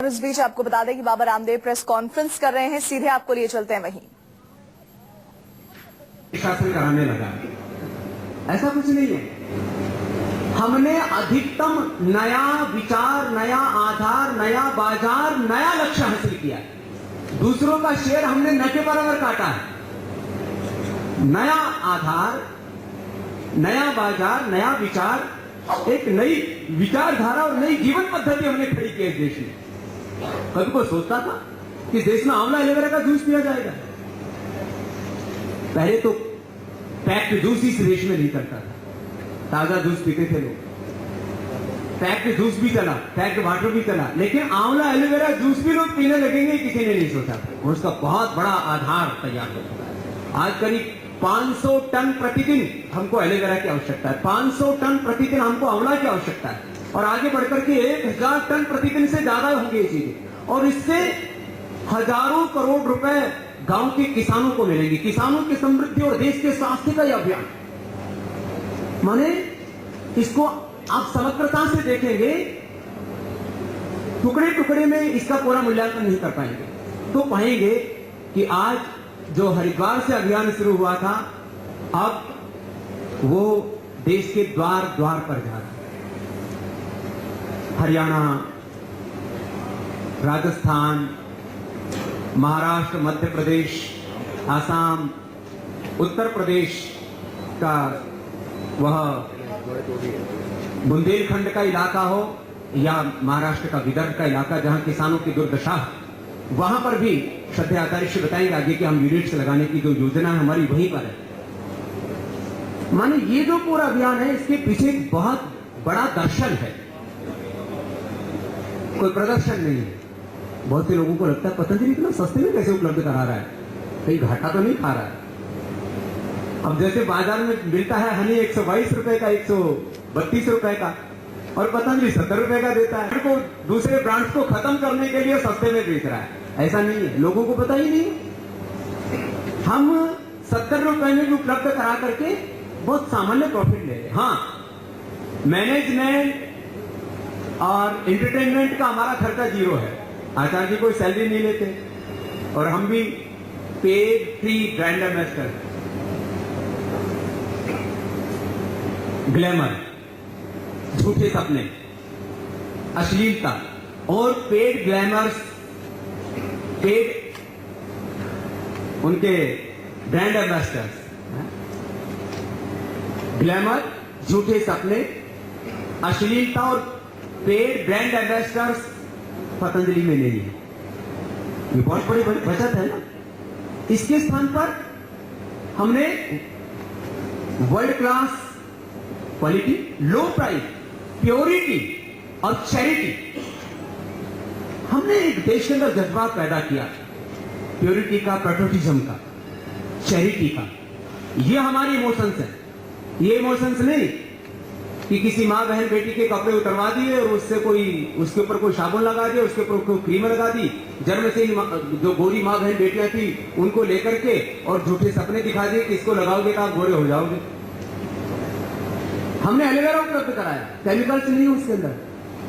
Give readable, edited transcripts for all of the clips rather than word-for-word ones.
इस बीच आपको बता दें कि बाबा रामदेव प्रेस कॉन्फ्रेंस कर रहे हैं, सीधे आपको लिए चलते हैं वहीं। शासन कराने लगा, ऐसा कुछ नहीं है। हमने अधिकतम नया विचार, नया आधार, नया बाजार, नया लक्ष्य हासिल किया। दूसरों का शेयर हमने न के बराबर काटा है। नया आधार, नया बाजार, नया विचार, एक नई विचारधारा और नई जीवन पद्धति हमने खड़ी की इस देश में। कभी कोई सोचता था कि देश में आंवला एलोवेरा का जूस पिया जाएगा? पहले तो पैक्ड जूस इस देश में नहीं करता था, ताजा जूस पीते थे लोग। पैक्ड जूस भी चला, पैक्ड वाटर भी चला, लेकिन आंवला एलोवेरा जूस भी लोग पीने लगेंगे, किसी ने नहीं सोचा था। उसका बहुत बड़ा आधार तैयार हो चुका है। आज करीब 500 टन प्रतिदिन हमको एलोवेरा की आवश्यकता है, 500 टन प्रतिदिन हमको आंवला की आवश्यकता है, और आगे बढ़कर के 1000 टन प्रतिदिन से ज्यादा होंगे ये चीजें। और इससे हजारों करोड़ रुपए गांव के किसानों को मिलेंगे। किसानों की समृद्धि और देश के स्वास्थ्य का यह अभियान, माने इसको आप समग्रता से देखेंगे, टुकड़े टुकड़े में इसका पूरा मूल्यांकन नहीं कर पाएंगे, तो पाएंगे कि आज जो हरिद्वार से अभियान शुरू हुआ था, अब वो देश के द्वार द्वार पर जा रहा है। हरियाणा, राजस्थान, महाराष्ट्र, मध्य प्रदेश, आसाम, उत्तर प्रदेश का वह बुंदेलखंड का इलाका हो या महाराष्ट्र का विदर्भ का इलाका, जहां किसानों की दुर्दशा है, वहां पर भी श्रद्धेय आचार्य जी बताएंगे आगे कि हम यूनिट्स लगाने की जो योजना है हमारी वहीं पर है। माने ये जो पूरा अभियान है, इसके पीछे एक बहुत बड़ा दर्शन है, कोई प्रदर्शन नहीं है। बहुत से लोगों को लगता है पतंजलि इतना सस्ते में कैसे उपलब्ध करा रहा है, कहीं घाटा तो नहीं खा रहा है। अब जैसे बाजार में मिलता है हनी 122 रुपए का, 132 रुपए का, और पतंजलि 70 रुपए का देता है। को दूसरे ब्रांड्स को खत्म करने के लिए सस्ते में बेच रहा है। ऐसा नहीं है, लोगों को पता ही नहीं। हम 70 रुपए में भी उपलब्ध करा करके बहुत सामान्य प्रॉफिट ले रहे हैं। हाँ, मैनेजमेंट और एंटरटेनमेंट का हमारा खर्चा 0 है। आचार्य जी कोई सैलरी नहीं लेते, और हम भी paid free brand ambassador. Glamour, झूठे सपने, अश्लीलता और पेड ग्लैमर्स, पेड उनके ब्रांड एम्बेसडर्स। ग्लैमर, झूठे सपने, अश्लीलता और पेड ब्रांड एम्बेसडर्स पतंजलि में नहीं है। ये बहुत बड़ी बचत है ना। इसके स्थान पर हमने वर्ल्ड क्लास क्वालिटी, लो प्राइस, प्योरिटी और चैरिटी, हमने एक देश के अंदर जज्बा पैदा किया, प्योरिटी का, पैट्रियोटिज्म का, चैरिटी का। ये हमारी इमोशंस है। ये इमोशंस नहीं कि किसी माँ बहन बेटी के कपड़े उतरवा दिए और उससे उसके ऊपर कोई साबुन लगा दिया, उसके ऊपर कोई क्रीम लगा दी, जन्म से ही जो गोरी माँ बहन बेटियां थी उनको लेकर के और झूठे सपने दिखा दिए कि इसको लगाओगे तो आप गोरे हो जाओगे। हमने एलोवेरा उपलब्ध कराया, केमिकल्स नहीं उसके अंदर,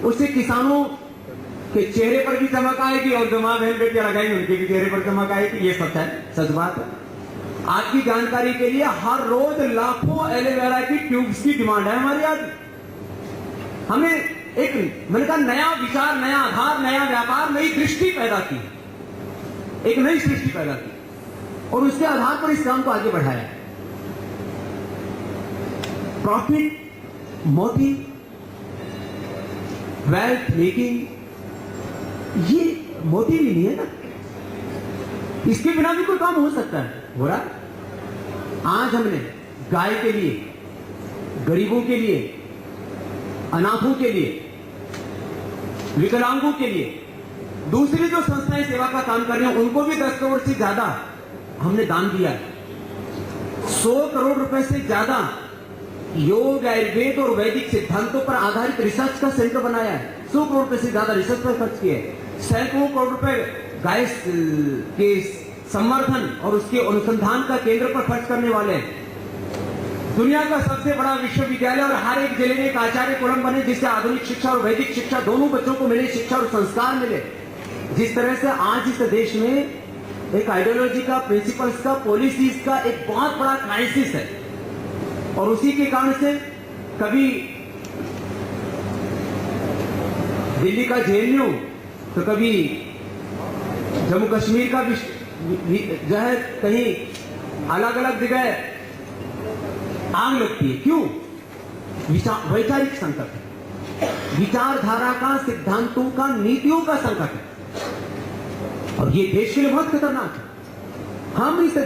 उससे किसानों के चेहरे पर भी चमक आएगी और जो माँ बहन बेटियां लगाएंगे उनके भी चेहरे पर चमक आएगी। ये सच है, सच बात है। आपकी जानकारी के लिए हर रोज लाखों एलोवेरा की ट्यूब्स की डिमांड है हमारी। आज हमने एक, मैंने कहा, नया विचार, नया आधार, नया व्यापार, नई दृष्टि पैदा की, एक नई सृष्टि पैदा की, और उसके आधार पर इस काम को आगे बढ़ाया। प्रॉफिट मोटिव, वेल्थ मेकिंग, ये मोटिव ही नहीं है ना। इसके बिना भी कोई काम हो सकता है, हो रहा है। आज हमने गाय के लिए, गरीबों के लिए, अनाथों के लिए, विकलांगों के लिए, दूसरी जो संस्थाएं सेवा का काम कर रही हैं उनको भी 10 करोड़ से ज्यादा हमने दान दिया है। 100 करोड़ रुपए से ज्यादा योग, आयुर्वेद और वैदिक सिद्धांतों पर आधारित रिसर्च का सेंटर बनाया है। 100 करोड़ रुपए से ज्यादा रिसर्च पर खर्च किए, सैकड़ों करोड़ रुपए गाय के संवर्धन और उसके अनुसंधान का केंद्र पर खर्च करने वाले हैं। दुनिया का सबसे बड़ा विश्वविद्यालय और हर एक जिले में एक आचार्य कुलम बने, जिससे आधुनिक शिक्षा और वैदिक शिक्षा दोनों बच्चों को मिले, शिक्षा और संस्कार मिले। जिस तरह से आज इस देश में एक आइडियोलॉजी का, प्रिंसिपल्स का, पॉलिसीज का एक बहुत बड़ा क्राइसिस है, और उसी के कारण से कभी दिल्ली का जेएनयू तो कभी जम्मू कश्मीर का भी जो है कहीं अलग अलग जगह आग लगती है। क्यों? वैचारिक संकट है, विचारधारा का, सिद्धांतों का, नीतियों का संकट है, और ये देश के लिए बहुत खतरनाक है। हम इस